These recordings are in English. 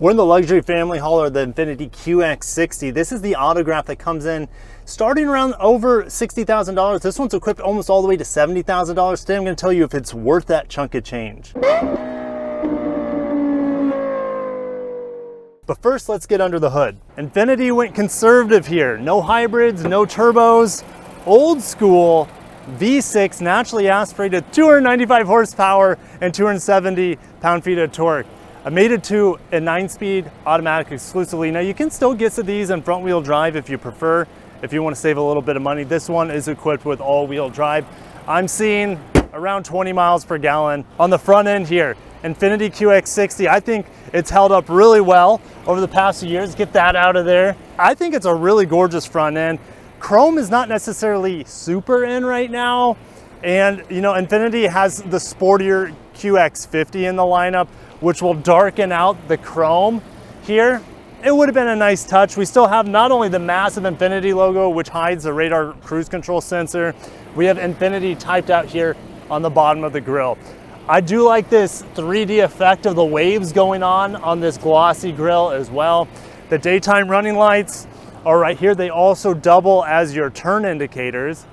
We're in the luxury family hauler, the Infiniti QX60. This is the autograph that comes in starting around over $60,000. This one's equipped almost all the way to $70,000. Today I'm going to tell you if it's worth that chunk of change. But first, let's get under the hood. Infiniti went conservative here. No hybrids, no turbos, old school V6 naturally aspirated, 295 horsepower and 270 pound-feet of torque. I made it to a 9-speed automatic exclusively. Now you can still get to these in front wheel drive if you prefer, if you want to save a little bit of money. This one is equipped with all-wheel drive. I'm seeing around 20 miles per gallon on the front end here. Infiniti QX60, I think it's held up really well over the past few years. Get that out of there. I think it's a really gorgeous front end. Chrome is not necessarily super in right now. And you know, Infiniti has the sportier QX50 in the lineup, which will darken out the chrome here. It would have been a nice touch. We still have not only the massive Infiniti logo, which hides the radar cruise control sensor, we have Infiniti typed out here on the bottom of the grille. I do like this 3D effect of the waves going on this glossy grille as well. The daytime running lights are right here. They also double as your turn indicators.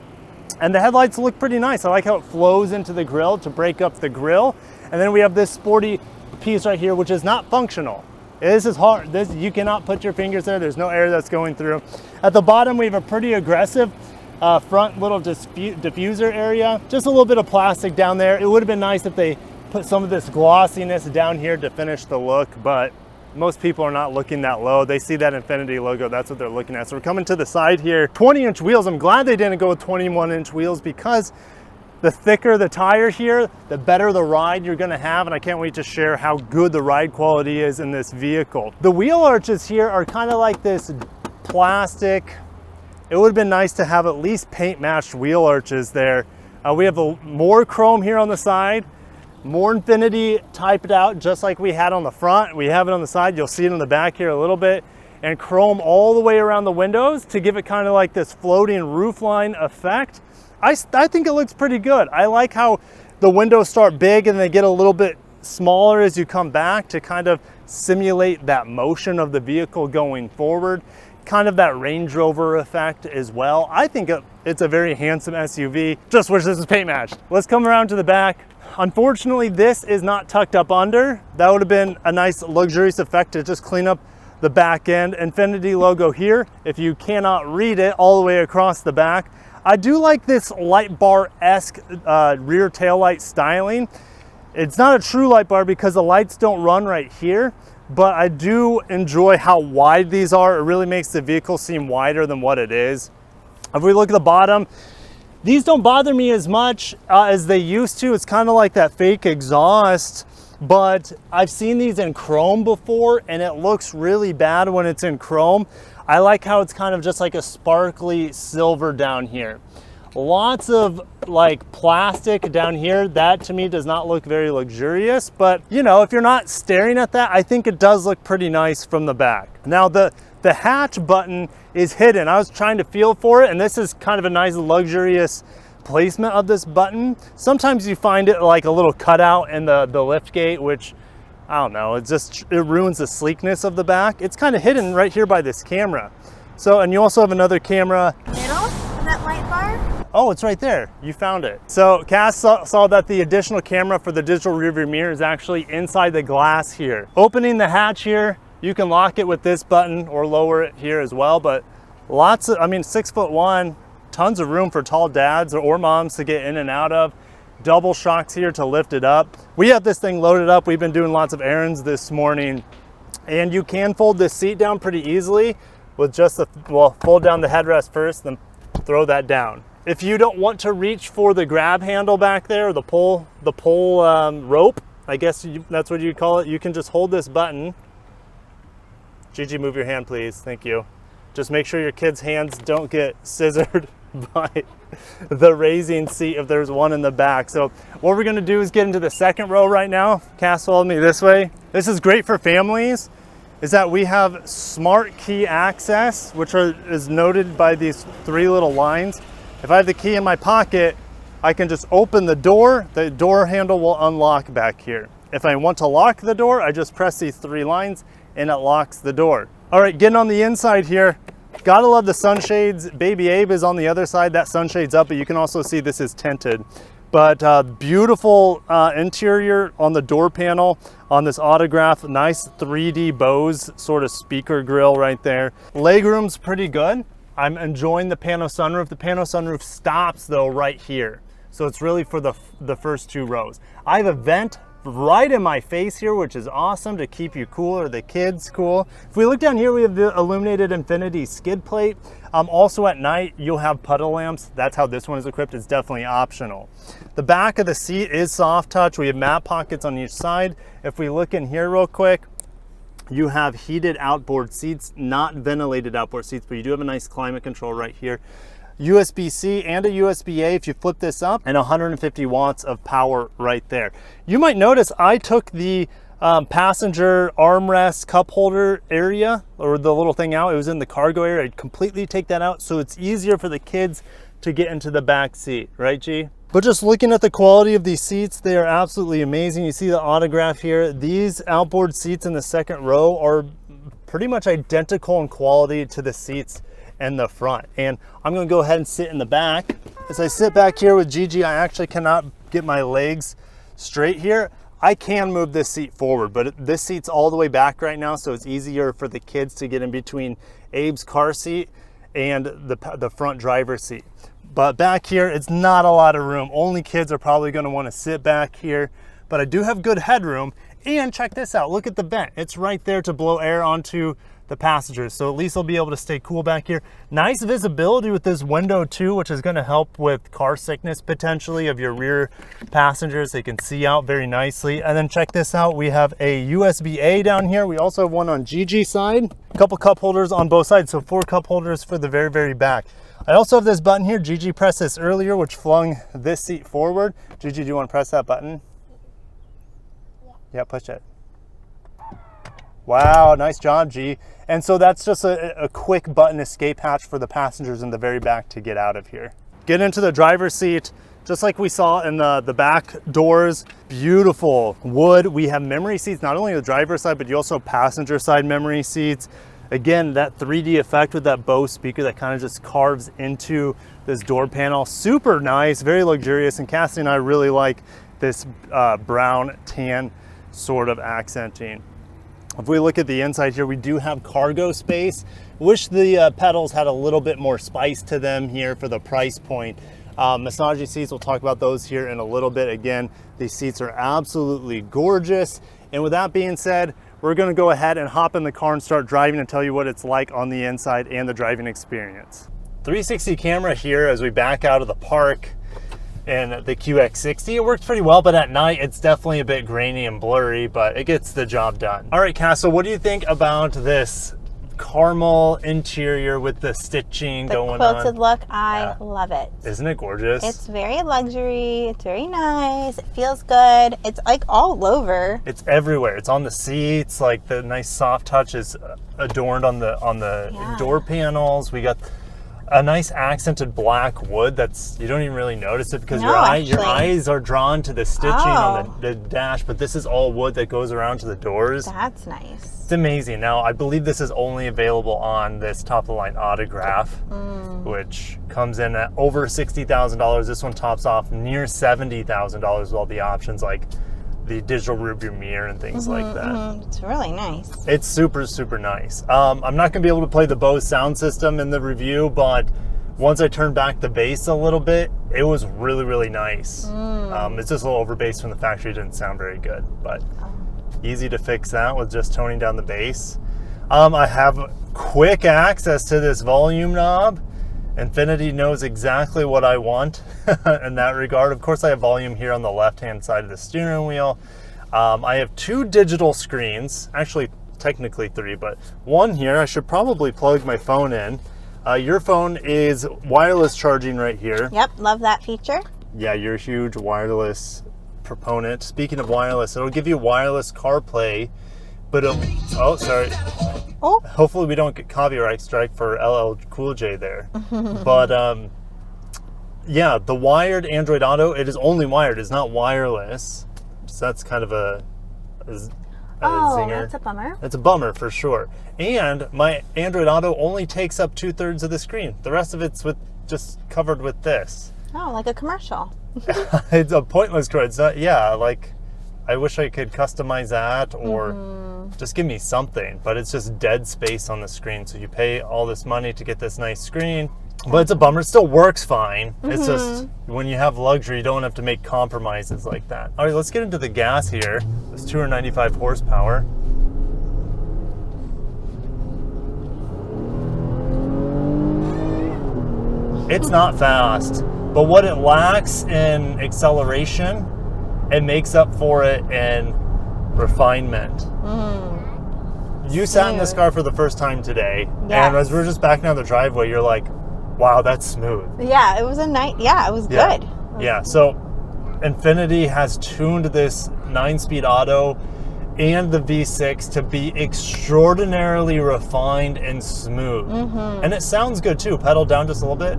And the headlights look pretty nice. I like how it flows into the grille to break up the grille. And then we have this sporty piece right here, which is not functional. This is hard. You cannot put your fingers there. There's no air that's going through. At the bottom, we have a pretty aggressive front little diffuser area. Just a little bit of plastic down there. It would have been nice if they put some of this glossiness down here to finish the look, but most people are not looking that low. They see that Infiniti logo, that's what they're looking at. So we're coming to the side here. 20-inch wheels. I'm glad they didn't go with 21-inch wheels, because the thicker the tire here, the better the ride you're gonna have, and I can't wait to share how good the ride quality is in this vehicle. The wheel arches here are kind of like this plastic. It would have been nice to have at least paint matched wheel arches there. We have more chrome here on the side, more Infiniti typed out just like we had on the front. We have it on the side, you'll see it on the back here a little bit, and chrome all the way around the windows to give it kind of like this floating roofline effect. I think it looks pretty good. I like how the windows start big and they get a little bit smaller as you come back to kind of simulate that motion of the vehicle going forward. Kind of that Range Rover effect as well. I think it's a very handsome SUV. Just wish this was paint matched. Let's come around to the back. Unfortunately, this is not tucked up under. That would have been a nice luxurious effect to just clean up the back end. Infiniti logo here, if you cannot read it, all the way across the back. I do like this light bar-esque rear taillight styling. It's not a true light bar because the lights don't run right here, but I do enjoy how wide these are. It really makes the vehicle seem wider than what it is. If we look at the bottom, these don't bother me as much as they used to. It's kind of like that fake exhaust, but I've seen these in chrome before and it looks really bad when it's in chrome. I like how it's kind of just like a sparkly silver down here. Lots of like plastic down here. That to me does not look very luxurious, but you know, if you're not staring at that, I think it does look pretty nice from the back. Now the hatch button is hidden. I was trying to feel for it, and this is kind of a nice luxurious placement of this button. Sometimes you find it like a little cutout in the lift gate, which I don't know, it ruins the sleekness of the back. It's kind of hidden right here by this camera. So, and you also have another camera. Middle, that light bar? Oh, it's right there. You found it. So Cass saw that the additional camera for the digital rearview mirror is actually inside the glass here. Opening the hatch here, you can lock it with this button or lower it here as well, but lots of, I mean, 6'1", tons of room for tall dads or moms to get in and out of. Double shocks here to lift it up. We have this thing loaded up. We've been doing lots of errands this morning, and you can fold this seat down pretty easily with just fold down the headrest first, then throw that down. If you don't want to reach for the grab handle back there, the pull rope, I guess that's what you'd call it, you can just hold this button. Gigi, move your hand, please. Thank you. Just make sure your kids' hands don't get scissored by the raising seat if there's one in the back. So what we're going to do is get into the second row right now. Cass followed me this way. This is great for families, is that we have smart key access, which is noted by these 3 little lines. If I have the key in my pocket, I can just open the door handle will unlock back here. If I want to lock the door, I just press these 3 lines and it locks the door. All right, getting on the inside here, gotta love the sunshades. Baby Abe is on the other side. That sunshade's up, but you can also see this is tinted. But beautiful interior on the door panel on this Autograph. Nice 3D Bose sort of speaker grill right there. Legroom's pretty good. I'm enjoying the pano sunroof. The pano sunroof stops though right here. So it's really for the first 2 rows. I have a vent right in my face here, which is awesome to keep you cool or the kids cool. If we look down here, we have the illuminated Infiniti skid plate. Also at night, you'll have puddle lamps. That's how this one is equipped. It's definitely optional. The back of the seat is soft touch. We have mat pockets on each side. If we look in here real quick, you have heated outboard seats, not ventilated outboard seats, but you do have a nice climate control right here. USB-C and a USB-A if you flip this up, and 150 watts of power right there. You might notice I took the passenger armrest cup holder area, or the little thing out. It was in the cargo area. I'd completely take that out so it's easier for the kids to get into the back seat, right, G? But just looking at the quality of these seats, they are absolutely amazing. You see the Autograph here. These outboard seats in the second row are pretty much identical in quality to the seats and the front. And I'm gonna go ahead and sit in the back. As I sit back here with Gigi, I actually cannot get my legs straight here. I can move this seat forward, but this seat's all the way back right now, so it's easier for the kids to get in between Abe's car seat and the front driver's seat. But back here, it's not a lot of room. Only kids are probably gonna wanna sit back here, but I do have good headroom. And check this out, look at the vent. It's right there to blow air onto the passengers, so at least they'll be able to stay cool back here. Nice visibility with this window too, which is going to help with car sickness potentially of your rear passengers. They can see out very nicely. And then check this out, we have a USB-A down here. We also have one on Gigi's side, a couple cup holders on both sides, so 4 cup holders for the very back. I also have this button here. Gigi pressed this earlier, which flung this seat forward. Gigi, do you want to press that button? Yeah, push it. Wow, nice job, G. And so that's just a quick button escape hatch for the passengers in the very back to get out of here. Get into the driver's seat, just like we saw in the back doors. Beautiful wood. We have memory seats, not only the driver's side, but you also have passenger side memory seats. Again, that 3D effect with that Bose speaker that kind of just carves into this door panel. Super nice, very luxurious. And Cassie and I really like this brown tan sort of accenting. If we look at the inside here, we do have cargo space. Wish the pedals had a little bit more spice to them here for the price point. Massaging seats, we'll talk about those here in a little bit. Again, these seats are absolutely gorgeous. And with that being said, we're gonna go ahead and hop in the car and start driving and tell you what it's like on the inside and the driving experience. 360 camera here as we back out of the park. And the QX60, it works pretty well, but at night it's definitely a bit grainy and blurry, but it gets the job done. All right, Cass, so what do you think about this caramel interior with the stitching going on? The quilted look, I love it. Isn't it gorgeous? It's very luxury, it's very nice, it feels good. It's like all over. It's everywhere. It's on the seats, like the nice soft touch is adorned on the door panels. We got a nice accented black wood that's, you don't even really notice it because your eyes are drawn to the stitching on the dash, but this is all wood that goes around to the doors. That's nice. It's amazing. Now, I believe this is only available on this top-of-the-line Autograph, which comes in at over $60,000. This one tops off near $70,000 with all the options like the digital rearview mirror and things like that. It's really nice. It's super, super nice. I'm not gonna be able to play the Bose sound system in the review, but once I turned back the bass a little bit, it was really, really nice. It's just a little over bass from the factory. It didn't sound very good, but easy to fix that with just toning down the bass. I have quick access to this volume knob. Infiniti knows exactly what I want in that regard. Of course, I have volume here on the left-hand side of the steering wheel. I have 2 digital screens, actually technically 3, but one here. I should probably plug my phone in. Your phone is wireless charging right here. Yep, love that feature. Yeah, you're a huge wireless proponent. Speaking of wireless, it'll give you wireless CarPlay, but oh, sorry. Oh. Hopefully we don't get copyright strike for LL Cool J there. But yeah, the wired Android Auto, it is only wired, it's not wireless. So that's kind of a zinger. That's a bummer. It's a bummer for sure. And my Android Auto only takes up 2/3 of the screen. The rest of it's just covered with this. Oh, like a commercial. It's a pointless card. It's not, yeah, like I wish I could customize that or just give me something, but it's just dead space on the screen. So you pay all this money to get this nice screen, but it's a bummer. It still works fine. It's just when you have luxury, you don't have to make compromises like that. All right, let's get into the gas here. It's 295 horsepower. It's not fast, but what it lacks in acceleration, it makes up for it in refinement. You sat in this car for the first time today, and as we were just backing down the driveway, you're like, wow, that's smooth. Yeah, it was a night. Yeah, it was good. Yeah, so Infiniti has tuned this 9-speed auto and the V6 to be extraordinarily refined and smooth. And it sounds good too. Pedal down just a little bit.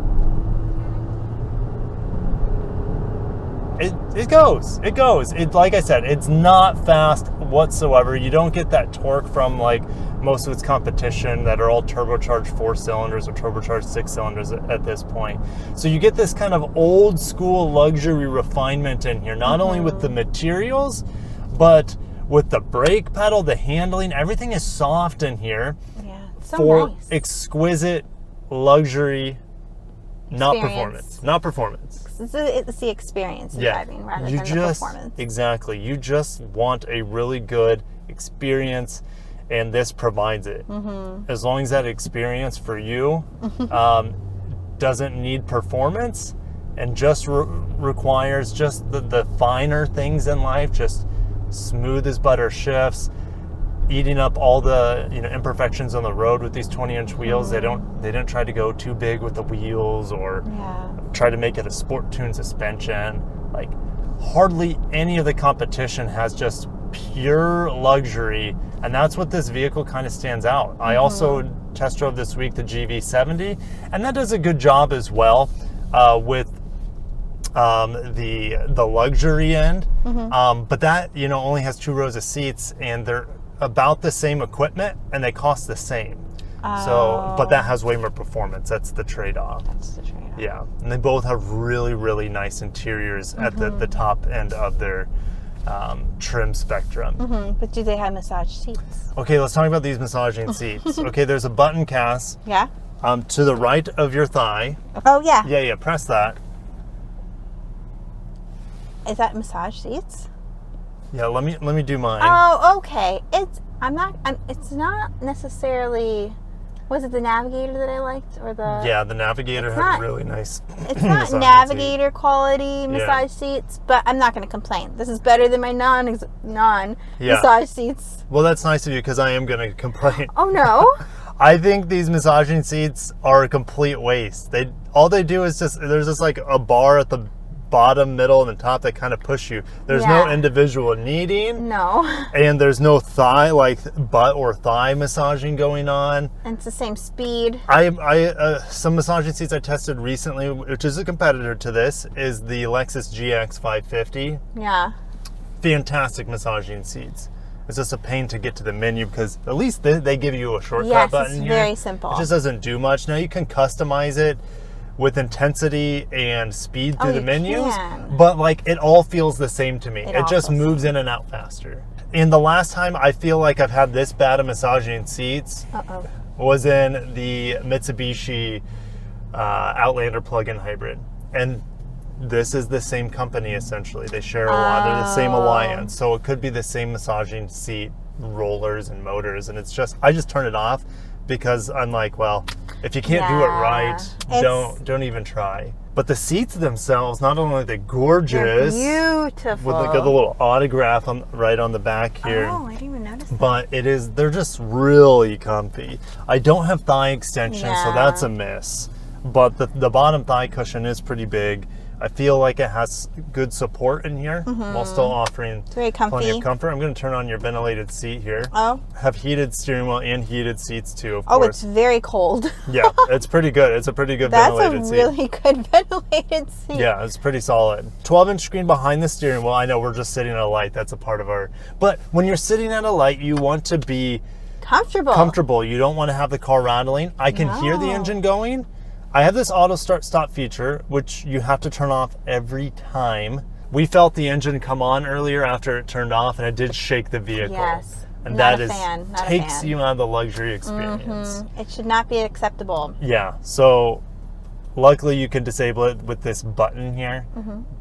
It goes. Like I said, it's not fast whatsoever. You don't get that torque from like most of its competition that are all turbocharged 4 cylinders or turbocharged 6 cylinders at this point. So you get this kind of old school luxury refinement in here, not only with the materials, but with the brake pedal, the handling, everything is soft in here. Yeah, so for nice. Exquisite luxury, not performance. Not performance. It's the experience of driving rather than the performance. Exactly. You just want a really good experience, and this provides it. As long as that experience for you doesn't need performance and just requires just the finer things in life, just smooth as butter shifts, eating up all the imperfections on the road with these 20-inch wheels. They didn't try to go too big with the wheels or try to make it a sport tune suspension. Like hardly any of the competition has just pure luxury, and that's what this vehicle kind of stands out. I also test drove this week the GV70, and that does a good job as well with the luxury end. But that only has 2 rows of seats, and they're about the same equipment and they cost the same. So, but that has way more performance. That's the trade-off. Yeah, and they both have really, really nice interiors at the top end of their trim spectrum. But do they have massage seats? Okay, let's talk about these massaging seats. Okay, there's a button, Cass. Yeah. To the right of your thigh. Oh yeah. Yeah, press that. Is that massage seats? Yeah, let me do mine. Oh, okay. It's not necessarily. Was it the Navigator that I liked, or the? Yeah, the Navigator had really nice. It's not Navigator quality massage seats, but I'm not going to complain. This is better than my non massage seats. Well, that's nice of you, because I am going to complain. Oh no. I think these massaging seats are a complete waste. All they do is there's just like a bar at the bottom, middle, and the top that kind of push you. There's no individual kneading. No. And there's no thigh, like butt or thigh massaging going on. And it's the same speed. Some massaging seats I tested recently, which is a competitor to this, is the Lexus GX550. Yeah. Fantastic massaging seats. It's just a pain to get to the menu, because at least they give you a shortcut button here. Yes, it's very simple. It just doesn't do much. Now you can customize it with intensity and speed through the menus, but like it all feels the same to me. It just moves in and out faster. And the last time I feel like I've had this bad of massaging seats was in the Mitsubishi Outlander plug-in hybrid. And this is the same company essentially. They share a lot, they're the same alliance. So it could be the same massaging seat rollers and motors, and it's just, I just turn it off, because I'm like, well, if you can't do it right, don't even try. But the seats themselves, not only are they gorgeous, beautiful, with like a little autograph right on the back here. Oh, I didn't even notice that. But they're just really comfy. I don't have thigh extension, so that's a miss. But the bottom thigh cushion is pretty big, I feel like it has good support in here while still offering very comfy. plenty of comfort. I'm going to turn on your ventilated seat here. Oh. Have heated steering wheel and heated seats too, of Oh, course. it's very cold. Yeah, it's pretty good. It's a pretty good That's ventilated seat. That's a really good ventilated seat. Yeah, it's pretty solid. 12-inch screen behind the steering wheel. I know we're just sitting at a light. That's a part of our... But when you're sitting at a light, you want to be... comfortable. You don't want to have the car rattling. I can hear the engine going. I have this auto start stop feature, which you have to turn off every time. We felt the engine come on earlier after it turned off, and it did shake the vehicle. Yes. And not that a is fan. Not takes a fan. you out of the luxury experience. It should not be acceptable. Yeah. So luckily you can disable it with this button here,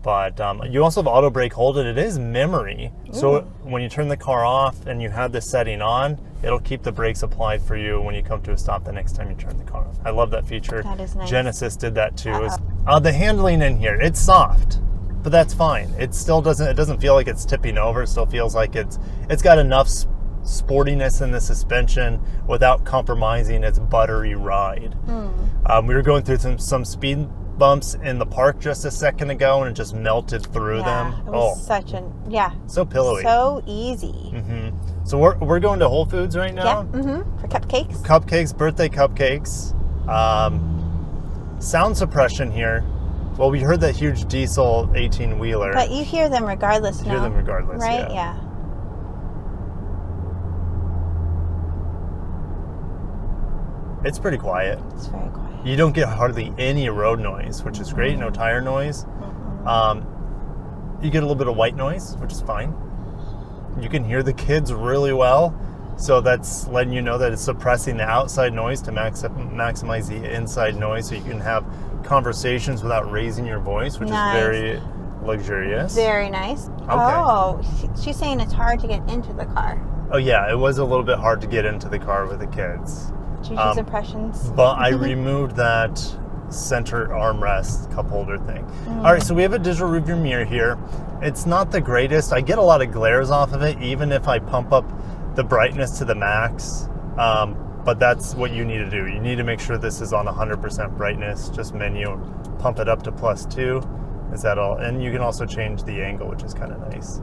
but you also have auto brake hold, and it is memory. So when you turn the car off and you have this setting on, it'll keep the brakes applied for you when you come to a stop the next time you turn the car off. I love that feature. That is nice. Genesis did that too. The handling in here, it's soft, but that's fine. It still doesn't feel like it's tipping over. It still feels like it's got enough sportiness in the suspension without compromising its buttery ride. We were going through some speed bumps in the park just a second ago, and it just melted through them. It was such an so pillowy, so easy. So we're going to Whole Foods right now. For cupcakes. Birthday cupcakes. Sound suppression here. Well, we heard that huge diesel 18-wheeler. But you hear them regardless. You hear them regardless, right? Yeah. It's pretty quiet. It's very quiet. You don't get hardly any road noise, which is great. No tire noise. You get a little bit of white noise, which is fine. You can hear the kids really well, so that's letting you know that it's suppressing the outside noise to maximize the inside noise, so you can have conversations without raising your voice, which is very luxurious. Very nice. Okay. Oh, she's saying it's hard to get into the car. Oh yeah, it was a little bit hard to get into the car with the kids. Juju's impressions. But I removed that center armrest cup holder thing. All right, so we have a digital rearview mirror here. It's not the greatest. I get a lot of glares off of it, even if I pump up the brightness to the max. But that's what you need to do. You need to make sure this is on 100% brightness. Just menu, pump it up to +2. Is that all? And you can also change the angle, which is kind of nice,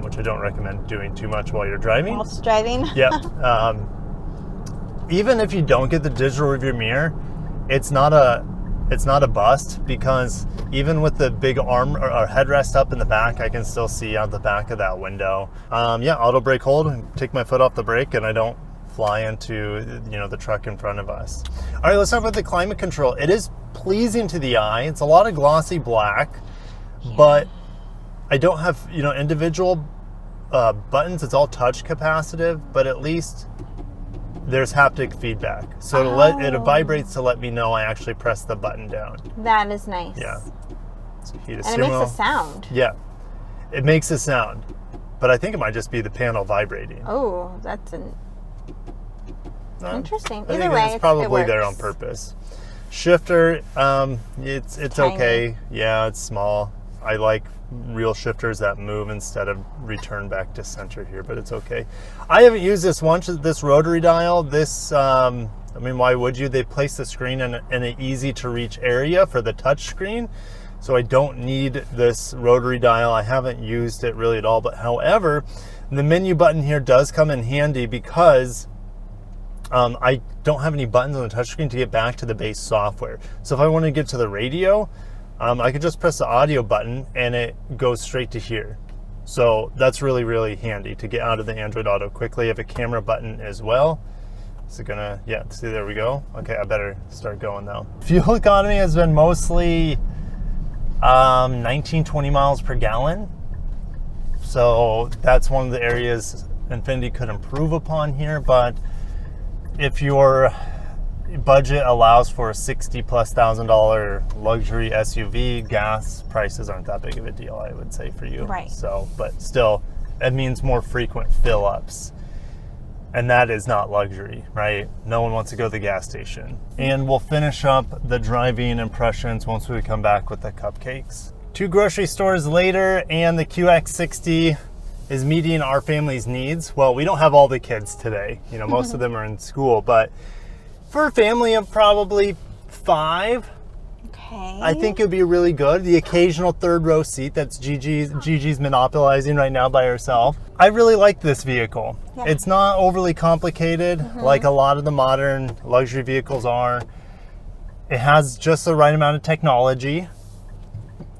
which I don't recommend doing too much while you're driving. Whilst driving? Yep. Even if you don't get the digital rearview mirror, it's not a bust, because even with the big arm or headrest up in the back, I can still see out the back of that window. Yeah, auto brake hold. Take my foot off the brake, and I don't fly into the truck in front of us. All right, let's talk about the climate control. It is pleasing to the eye. It's a lot of glossy black, but I don't have individual buttons. It's all touch capacitive, but at least there's haptic feedback. So it vibrates to let me know I actually pressed the button down. That is nice. Yeah. And it makes a sound. Yeah. It makes a sound. But I think it might just be the panel vibrating. Oh, that's interesting. I Either think way, it's probably it there on purpose. Shifter, it's tiny. okay. Yeah, it's small. I like real shifters that move instead of return back to center here, but it's okay. I haven't used this once, this rotary dial. This, I mean, why would you? They place the screen in an easy to reach area for the touch screen, so I don't need this rotary dial. I haven't used it really at all, but however, the menu button here does come in handy, because I don't have any buttons on the touchscreen to get back to the base software. So if I want to get to the radio, I can just press the audio button and it goes straight to here. So that's really, really handy to get out of the Android Auto quickly. I have a camera button as well. Is it gonna, yeah, see, there we go. Okay, I better start going now. Fuel economy has been mostly 19-20 miles per gallon. So that's one of the areas Infiniti could improve upon here, but if your budget allows for a $60,000+ luxury SUV, gas prices aren't that big of a deal, I would say, for you. Right. So, but still, it means more frequent fill-ups. And that is not luxury, right? No one wants to go to the gas station. And we'll finish up the driving impressions once we come back with the cupcakes. 2 grocery stores later, and the QX60 is meeting our family's needs. Well, we don't have all the kids today. Most of them are in school, but for a family of probably 5, Okay. I think it would be really good. The occasional third row seat that's Gigi's monopolizing right now by herself. I really like this vehicle. Yeah. It's not overly complicated like a lot of the modern luxury vehicles are. It has just the right amount of technology.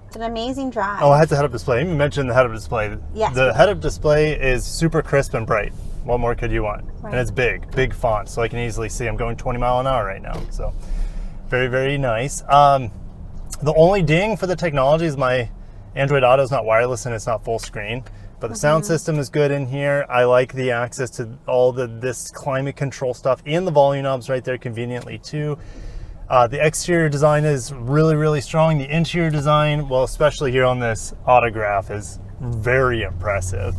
It's an amazing drive. Oh, it has a head-up display. You mentioned the head-up display. Yes. The head-up display is super crisp and bright. What more could you want? Right. And it's big font, so I can easily see. I'm going 20 miles an hour right now, so very, very nice. The only ding for the technology is my Android Auto is not wireless and it's not full screen, but the sound system is good in here. I like the access to all this climate control stuff and the volume knobs right there conveniently too. The exterior design is really, really strong. The interior design, well, especially here on this autograph, is very impressive.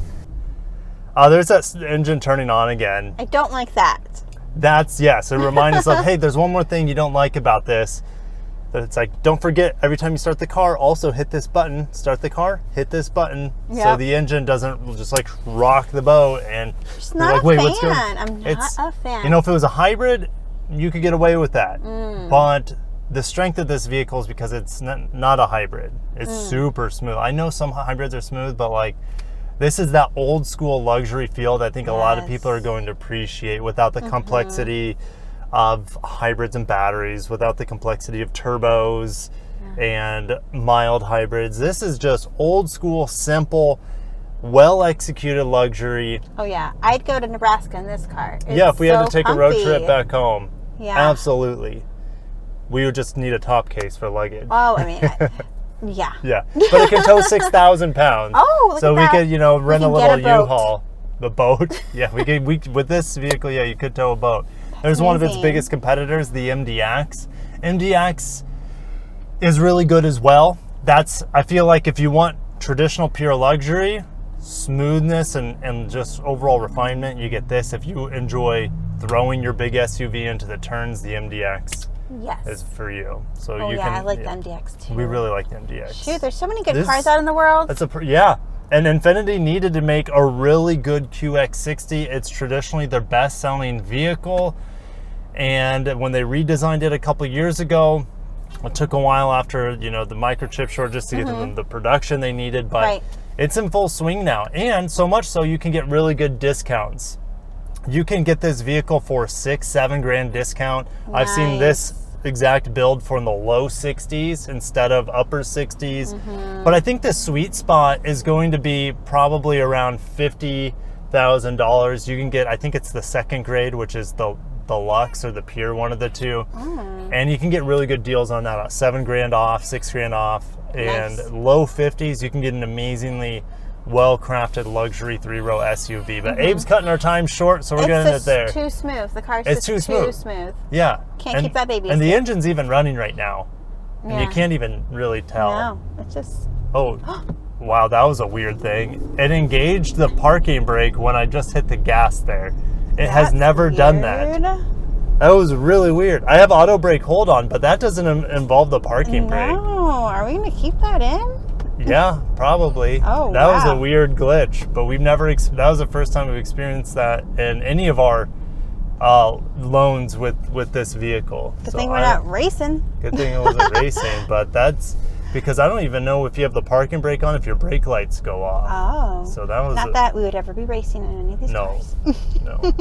There's that engine turning on again. I don't like that. That's, yes, it reminds us of, hey, there's one more thing you don't like about this. That it's like, don't forget, every time you start the car, also hit this button. Start the car, hit this button. Yep. So the engine doesn't just like rock the boat and Just you're not like, a wait, fan. what's going I'm not a fan. You know, if it was a hybrid, you could get away with that. But the strength of this vehicle is because it's not a hybrid. It's super smooth. I know some hybrids are smooth, but like this is that old school luxury feel that I think a lot of people are going to appreciate without the complexity of hybrids and batteries, without the complexity of turbos and mild hybrids. This is just old school, simple, well executed luxury. Oh yeah, I'd go to Nebraska in this car. It's yeah, if we had to so take a road comfy. trip back home, Yeah. absolutely. We would just need a top case for luggage. Oh, I mean, yeah. Yeah, but it can tow 6,000 pounds. Oh, look so at we that. could, you know, rent a can get little a boat. U-Haul. The boat. Yeah, with this vehicle, yeah, you could tow a boat. There's one of its amazing. biggest competitors, the MDX. MDX is really good as well. I feel like if you want traditional pure luxury, smoothness and just overall refinement, you get this. If you enjoy throwing your big SUV into the turns, the MDX Yes. is for you. So Oh you yeah, can, I like the MDX too. We really like the MDX. Shoot, there's so many good This- cars out in the world. That's yeah. And Infiniti needed to make a really good QX60. It's traditionally their best-selling vehicle. And when they redesigned it a couple years ago, it took a while after, you know, the microchip shortages to get them the production they needed, but Right. it's in full swing now. And so much so you can get really good discounts. You can get this vehicle for $6-7 grand discount. I've seen this exact build for in the low 60s instead of upper 60s. But I think the sweet spot is going to be probably around $50,000. You can get, I think it's the second grade, which is the Lux or the Pure, one of the two. And you can get really good deals on that. 7 grand off, 6 grand off, and Nice. low 50s, you can get an amazingly well-crafted luxury 3-row SUV. But Abe's cutting our time short, so we're getting it there. It's too smooth. The car's It's just too too smooth. smooth. Yeah. Can't keep that baby And the still. engine's even running right now. And you Yeah. can't even really tell. No, it's just. Oh, wow, that was a weird thing. It engaged the parking brake when I just hit the gas there. It has That's never done that. weird. That was really weird. I have auto brake hold on, but that doesn't involve the parking brake. No, are we gonna keep that in? Yeah, probably. Oh, that was a wow. weird glitch, but we've never. That was the first time we've experienced that in any of our loans with this vehicle. Good thing we're not racing. Good thing it wasn't racing, but that's because I don't even know if you have the parking brake on if your brake lights go off. Oh. So that was Not that we would ever be racing in any of these no, cars. no.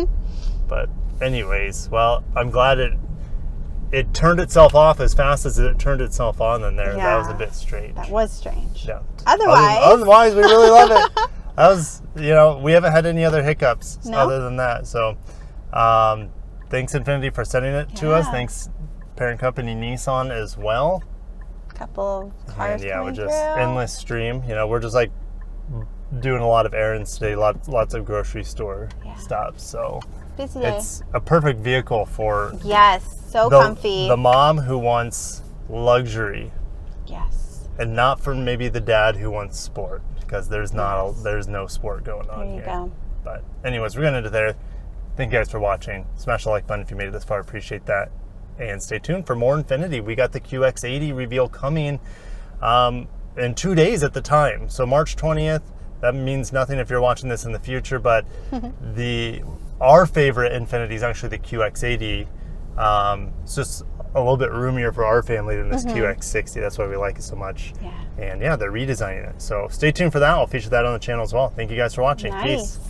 But anyways, well, I'm glad it turned itself off as fast as it turned itself on. Then there, that was a Yeah. bit strange. That was strange. Yeah. Otherwise, we really love it. That was, you know, we haven't had any other hiccups No? other than that. So, thanks Infiniti for sending it to us. Yeah. Thanks parent company Nissan as well. couple of cars And yeah, we're coming just through. endless stream. You know, we're just like doing a lot of errands today. Lots of grocery store stops. So Busy day. it's a perfect vehicle for Yes, so comfy. the mom who wants luxury, Yes. and not for maybe the dad who wants sport, because there's no sport going on There you here. go. But anyways, we're gonna end it there. Thank you guys for watching. Smash the like button if you made it this far. Appreciate that. And stay tuned for more Infiniti. We got the QX80 reveal coming in 2 days at the time. So March 20th. That means nothing if you're watching this in the future, but our favorite Infiniti is actually the QX80. It's just a little bit roomier for our family than this QX60. That's why we like it so much. Yeah. And yeah, they're redesigning it. So stay tuned for that. I'll feature that on the channel as well. Thank you guys for watching. Nice. Peace.